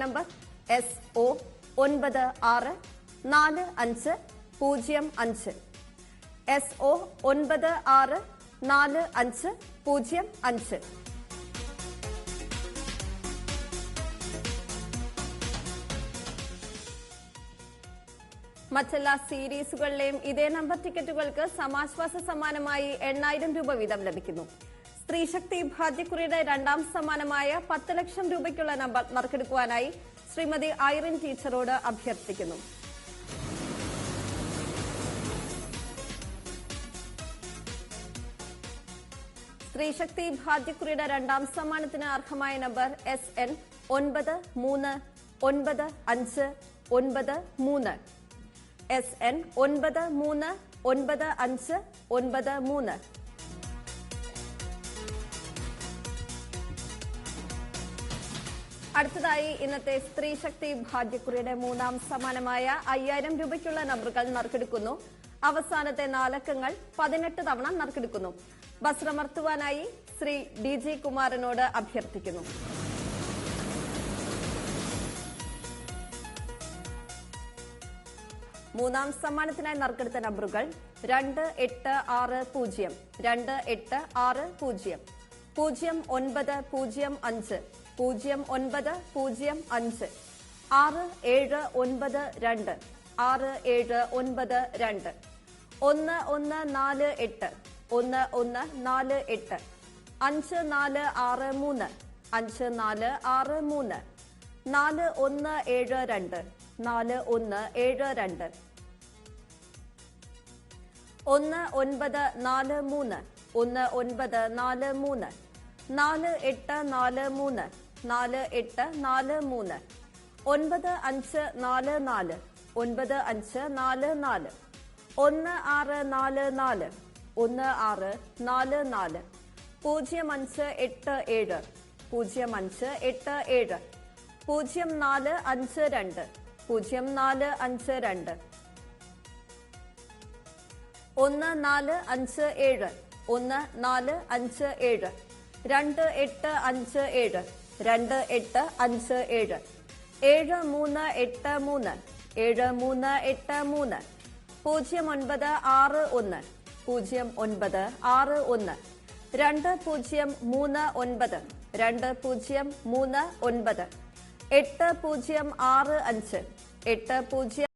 Number SO964505. SO964505. മറ്റെല്ലാ സീരീസുകളിലെയും ഇതേ number ടിക്കറ്റുകൾക്ക് സമാശ്വാസ സമ്മാനമായി 8000 രൂപ വീതം ലഭിക്കുന്നു. സ്ത്രീശക്തി ഭാഗ്യക്കുറിയുടെ രണ്ടാം സമ്മാനമായ 10 ലക്ഷം രൂപയ്ക്കുള്ള നമ്പർ നറുക്കെടുക്കുവാനായി ശ്രീമതി ഐറിൻ ടീച്ചറോട് അഭ്യർത്ഥിക്കുന്നു. സ്ത്രീശക്തി ഭാഗ്യക്കുറിയുടെ രണ്ടാം സമ്മാനത്തിന് അർഹമായ നമ്പർ SN939593. SN939593. അടുത്തതായി ഇന്നത്തെ സ്ത്രീശക്തി ഭാഗ്യക്കുറിയുടെ മൂന്നാം സമ്മാനമായ 5000 രൂപയ്ക്കുള്ള നമ്പറുകൾ നറുക്കെടുക്കുന്നു. അവസാനത്തെ 4 അക്കങ്ങൾ 18 തവണ നറുക്കെടുക്കുന്നു. വസ്ത്രമർത്തുവാനായി ശ്രീ DG കുമാരനോട് അഭ്യർത്ഥിക്കുന്നു. മൂന്നാം സമ്മാനത്തിനായി നറുക്കെടുത്ത നമ്പറുകൾ 2860, 2860, 0905, 0905, 6792, 6792, 1148, 1148, 5463, 5463, 4172, 4172, 1943, 1943, 4843, 4843, 9544, 9544, 1644, 1644, 0587, 0587, 0452, 0452, 1457, 1457, 2857, 2857, 7383, 7383, 0961, 0961, 2039, 2039, 8065, 80